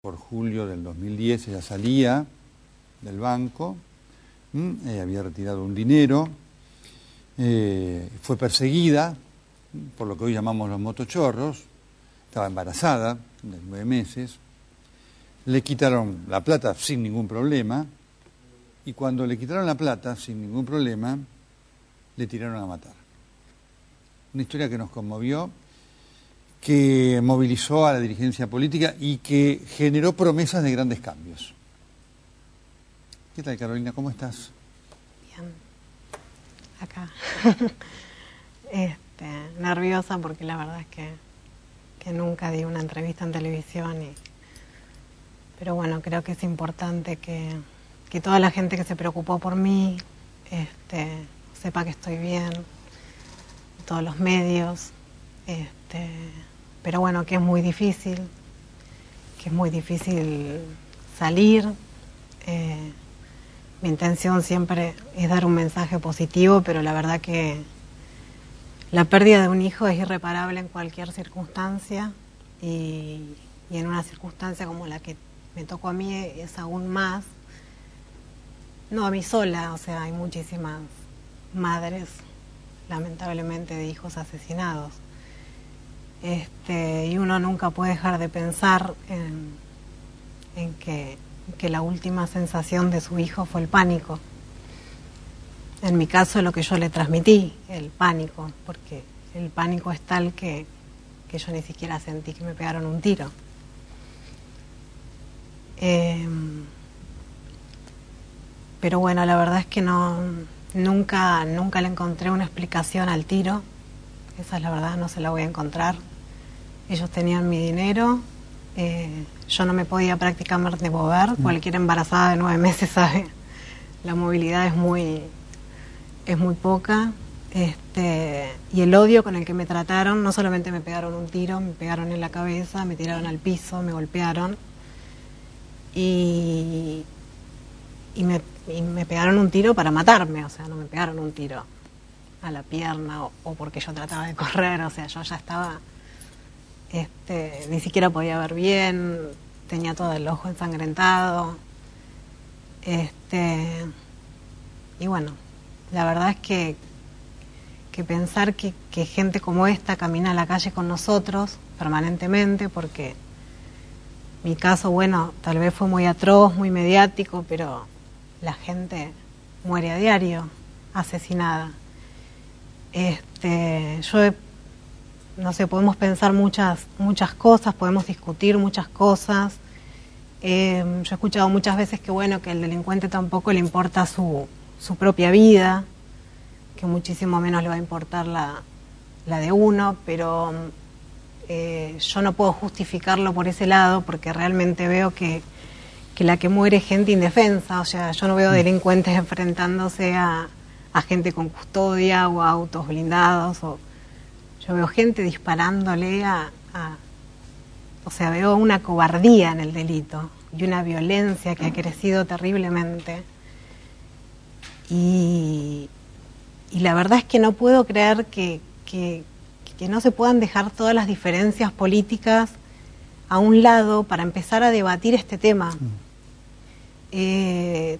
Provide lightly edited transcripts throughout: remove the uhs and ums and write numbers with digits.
Por julio del 2010 ella salía del banco, había retirado un dinero, fue perseguida por lo que hoy llamamos los motochorros, estaba embarazada de 9 meses, le quitaron la plata sin ningún problema y cuando le quitaron la plata sin ningún problema, le tiraron a matar. Una historia que nos conmovió, que movilizó a la dirigencia política y que generó promesas de grandes cambios. ¿Qué tal, Carolina? ¿Cómo estás? Bien, acá. Nerviosa porque la verdad es que nunca di una entrevista en televisión. Pero bueno, creo que es importante que toda la gente que se preocupó por mí sepa que estoy bien, todos los medios. Pero bueno, que es muy difícil salir. Mi intención siempre es dar un mensaje positivo, pero la verdad que la pérdida de un hijo es irreparable en cualquier circunstancia y en una circunstancia como la que me tocó a mí es aún más. No a mí sola, o sea, hay muchísimas madres, lamentablemente, de hijos asesinados. Y uno nunca puede dejar de pensar en que la última sensación de su hijo fue el pánico. En mi caso, lo que yo le transmití, el pánico, porque el pánico es tal que yo ni siquiera sentí que me pegaron un tiro. Pero bueno, la verdad es que nunca le encontré una explicación al tiro. Esa es la verdad, no se la voy a encontrar. Ellos tenían mi dinero, yo no me podía prácticamente mover. Cualquier embarazada de 9 meses sabe, la movilidad es muy poca. Y el odio con el que me trataron, no solamente me pegaron un tiro, me pegaron en la cabeza, me tiraron al piso, me golpearon y me pegaron un tiro para matarme, o sea, no me pegaron un tiro a la pierna o porque yo trataba de correr, o sea, yo ya estaba, ni siquiera podía ver bien, tenía todo el ojo ensangrentado, y bueno, la verdad es que pensar que gente como esta camina a la calle con nosotros permanentemente, porque mi caso, bueno, tal vez fue muy atroz, muy mediático, pero la gente muere a diario, asesinada. No sé, podemos pensar muchas cosas, podemos discutir muchas cosas. Yo he escuchado muchas veces que bueno, que al delincuente tampoco le importa su propia vida, que muchísimo menos le va a importar la de uno, pero yo no puedo justificarlo por ese lado porque realmente veo que la que muere es gente indefensa. O sea, yo no veo delincuentes enfrentándose a gente con custodia o a autos blindados. Yo veo gente disparándole o sea, veo una cobardía en el delito y una violencia que ha crecido terriblemente. Y la verdad es que no puedo creer que no se puedan dejar todas las diferencias políticas a un lado para empezar a debatir este tema.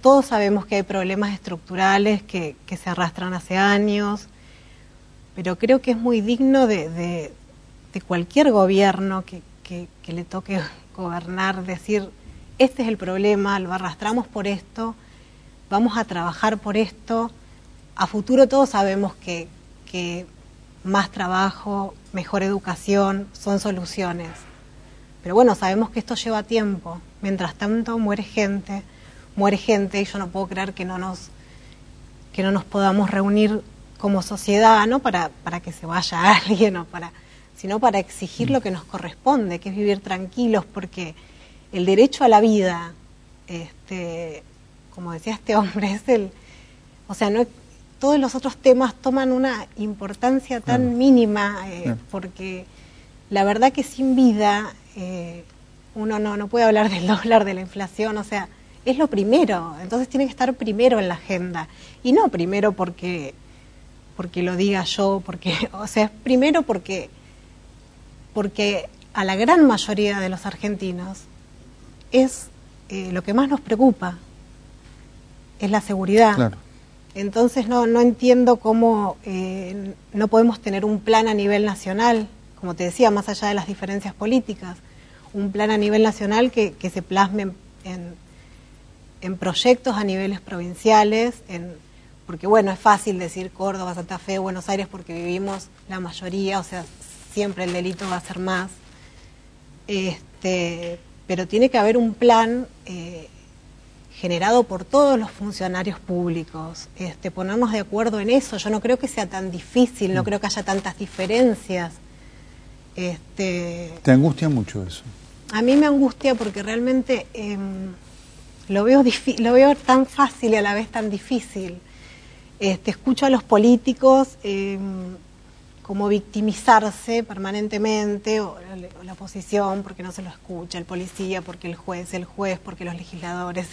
Todos sabemos que hay problemas estructurales que se arrastran hace años, pero creo que es muy digno de cualquier gobierno que le toque gobernar, decir, este es el problema, lo arrastramos por esto, vamos a trabajar por esto. A futuro todos sabemos que más trabajo, mejor educación son soluciones. Pero bueno, sabemos que esto lleva tiempo. Mientras tanto muere gente y yo no puedo creer que no nos podamos reunir como sociedad, no para que se vaya alguien sino para exigir lo que nos corresponde, que es vivir tranquilos, porque el derecho a la vida, como decía este hombre, o sea, no, todos los otros temas toman una importancia tan mínima, porque la verdad que sin vida uno no puede hablar del dólar, de la inflación, o sea, es lo primero, entonces tiene que estar primero en la agenda, y no primero porque lo diga yo, o sea, es primero porque a la gran mayoría de los argentinos es lo que más nos preocupa, es la seguridad. Claro. Entonces no entiendo cómo no podemos tener un plan a nivel nacional, como te decía, más allá de las diferencias políticas, un plan a nivel nacional que se plasme en proyectos a niveles provinciales, porque bueno, es fácil decir Córdoba, Santa Fe, Buenos Aires, porque vivimos la mayoría, o sea, siempre el delito va a ser más, pero tiene que haber un plan generado por todos los funcionarios públicos, ponernos de acuerdo en eso. Yo no creo que sea tan difícil, no creo que haya tantas diferencias. ¿Te angustia mucho eso? A mí me angustia porque realmente lo veo tan fácil y a la vez tan difícil. Escucho a los políticos como victimizarse permanentemente, o la oposición porque no se lo escucha, el policía porque el juez, porque los legisladores,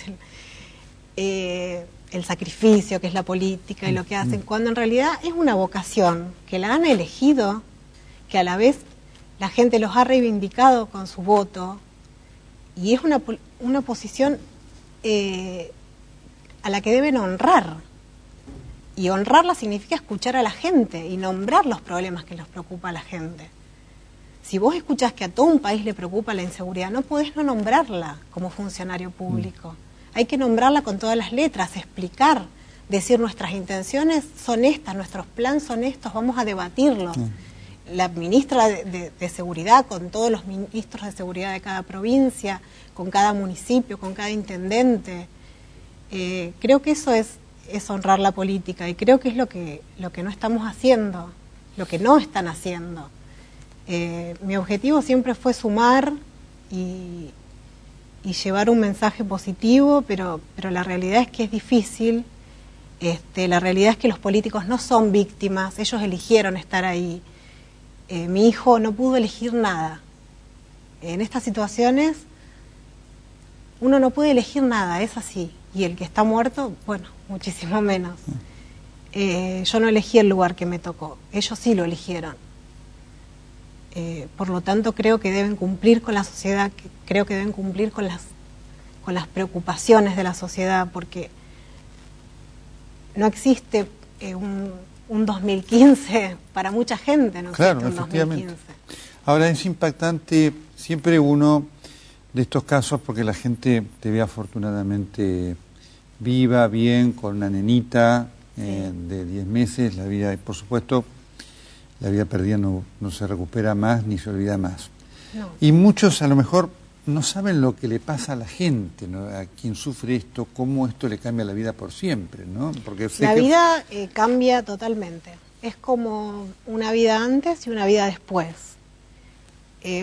el sacrificio que es la política y lo que hacen, cuando en realidad es una vocación que la han elegido, que a la vez la gente los ha reivindicado con su voto, y es una posición a la que deben honrar. Y honrarla significa escuchar a la gente y nombrar los problemas que les preocupa a la gente. Si vos escuchás que a todo un país le preocupa la inseguridad, no podés no nombrarla como funcionario público. Hay que nombrarla con todas las letras, explicar, decir nuestras intenciones son estas, nuestros planes son estos, vamos a debatirlos. La ministra de Seguridad, con todos los ministros de seguridad de cada provincia, con cada municipio, con cada intendente. Creo que eso es honrar la política, y creo que es lo que no estamos haciendo, lo que no están haciendo. Mi objetivo siempre fue sumar y llevar un mensaje positivo, pero la realidad es que es difícil. La realidad es que los políticos no son víctimas, ellos eligieron estar ahí. Mi hijo no pudo elegir nada. En estas situaciones uno no puede elegir nada, es así. Y el que está muerto, bueno, muchísimo menos. Yo no elegí el lugar que me tocó, ellos sí lo eligieron. Por lo tanto, creo que deben cumplir con la sociedad, creo que deben cumplir con las preocupaciones de la sociedad, porque no existe un 2015 para mucha gente, no claro, existe un efectivamente. 2015. Ahora, es impactante siempre uno de estos casos, porque la gente te ve afortunadamente viva, bien, con una nenita de 10 meses, la vida, por supuesto, la vida perdida no se recupera más ni se olvida más. No. Y muchos a lo mejor no saben lo que le pasa a la gente, ¿no? A quien sufre esto, cómo esto le cambia la vida por siempre, ¿no? Porque la vida cambia totalmente. Es como una vida antes y una vida después.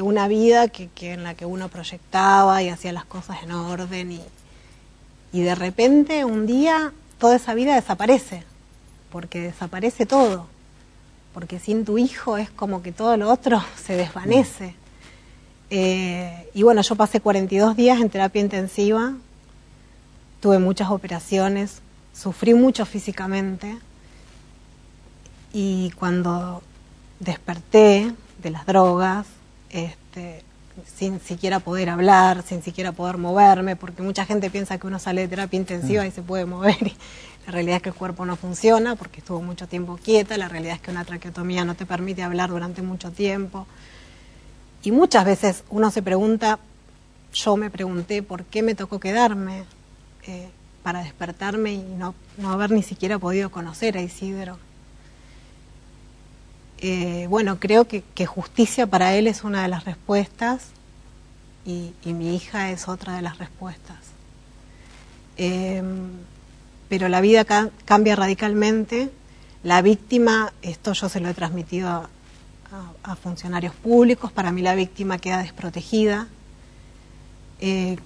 Una vida en la que uno proyectaba y hacía las cosas en orden, y de repente un día toda esa vida desaparece, porque desaparece todo, porque sin tu hijo es como que todo lo otro se desvanece. Y bueno, yo pasé 42 días en terapia intensiva, tuve muchas operaciones, sufrí mucho físicamente, y cuando desperté de las drogas, sin siquiera poder hablar, sin siquiera poder moverme, porque mucha gente piensa que uno sale de terapia intensiva y se puede mover, y la realidad es que el cuerpo no funciona porque estuvo mucho tiempo quieta, la realidad es que una traqueotomía no te permite hablar durante mucho tiempo, y muchas veces uno se pregunta, yo me pregunté por qué me tocó quedarme para despertarme y no haber ni siquiera podido conocer a Isidro. Bueno, creo que justicia para él es una de las respuestas, y mi hija es otra de las respuestas. Pero la vida cambia radicalmente. La víctima, esto yo se lo he transmitido a funcionarios públicos, para mí la víctima queda desprotegida.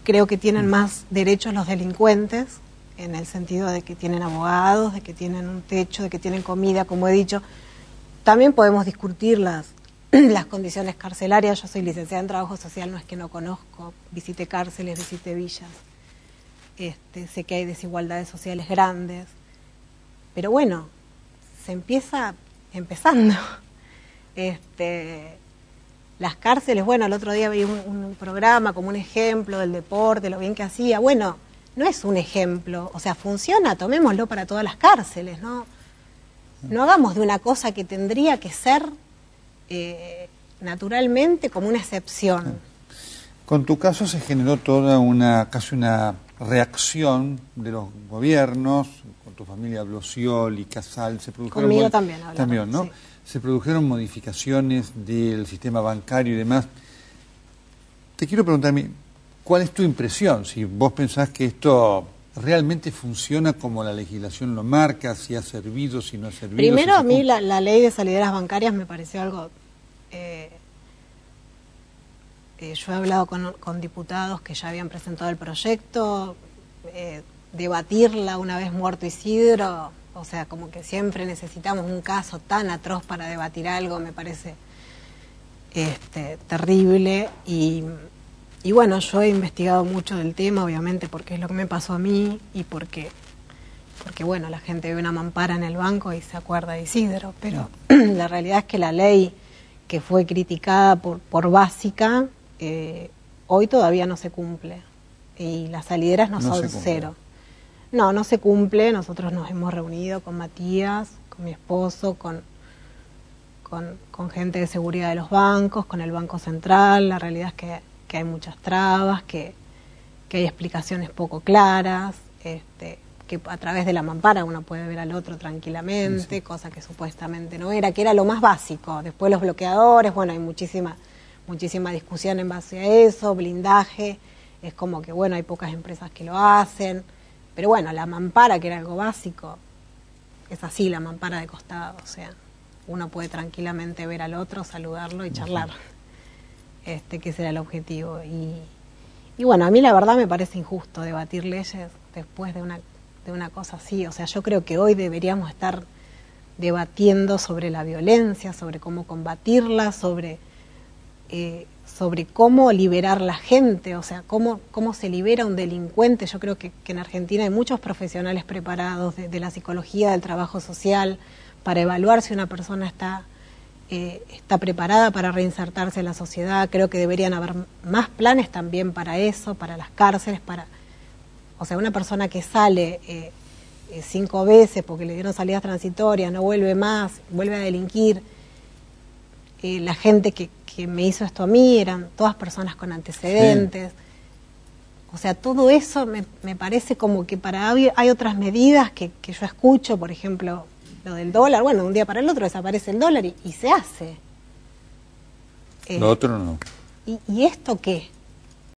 Creo que tienen más derechos los delincuentes, en el sentido de que tienen abogados, de que tienen un techo, de que tienen comida, como he dicho. También podemos discutir las condiciones carcelarias. Yo soy licenciada en Trabajo Social, no es que no conozco, visité cárceles, visité villas. Sé que hay desigualdades sociales grandes. Pero bueno, se empieza empezando. las cárceles, bueno, el otro día vi un programa como un ejemplo del deporte, lo bien que hacía. Bueno, no es un ejemplo, o sea, funciona, tomémoslo para todas las cárceles, ¿no? No hagamos de una cosa que tendría que ser naturalmente como una excepción. Con tu caso se generó toda casi una reacción de los gobiernos, con tu familia Blosioli, Casal, se produjeron... Conmigo también, ¿no? Sí. Se produjeron modificaciones del sistema bancario y demás. Te quiero preguntar, ¿cuál es tu impresión? Si vos pensás que esto realmente funciona como la legislación lo marca, si ha servido, si no ha servido. Primero, si a mí la ley de salideras bancarias me pareció algo... yo he hablado con diputados que ya habían presentado el proyecto, debatirla una vez muerto Isidro, o sea, como que siempre necesitamos un caso tan atroz para debatir algo, me parece terrible. Y bueno, yo he investigado mucho del tema, obviamente, porque es lo que me pasó a mí y porque bueno, la gente ve una mampara en el banco y se acuerda de Isidro, pero la realidad es que la ley que fue criticada por básica, hoy todavía no se cumple y las salideras no son cero. No se cumple. Nosotros nos hemos reunido con Matías, con mi esposo, con gente de seguridad de los bancos, con el Banco Central. La realidad es que hay muchas trabas, que hay explicaciones poco claras, que a través de la mampara uno puede ver al otro tranquilamente, sí. Cosa que supuestamente no era, que era lo más básico. Después los bloqueadores, bueno, hay muchísima discusión en base a eso, blindaje, es como que, bueno, hay pocas empresas que lo hacen, pero bueno, la mampara, que era algo básico, es así, la mampara de costado, o sea, uno puede tranquilamente ver al otro, saludarlo y charlar, que ese era el objetivo. Y bueno, a mí la verdad me parece injusto debatir leyes después de una cosa así, o sea, yo creo que hoy deberíamos estar debatiendo sobre la violencia, sobre cómo combatirla, sobre cómo liberar la gente, o sea, cómo se libera un delincuente. Yo creo que en Argentina hay muchos profesionales preparados de la psicología, del trabajo social, para evaluar si una persona está preparada para reinsertarse en la sociedad. Creo que deberían haber más planes también para eso, para las cárceles, o sea, una persona que sale 5 veces porque le dieron salidas transitorias, no vuelve más, vuelve a delinquir. La gente que me hizo esto a mí eran todas personas con antecedentes. Sí. O sea, todo eso me parece como que hay otras medidas que yo escucho, por ejemplo, lo del dólar. Bueno, de un día para el otro desaparece el dólar y se hace. Lo otro no. ¿Y esto qué?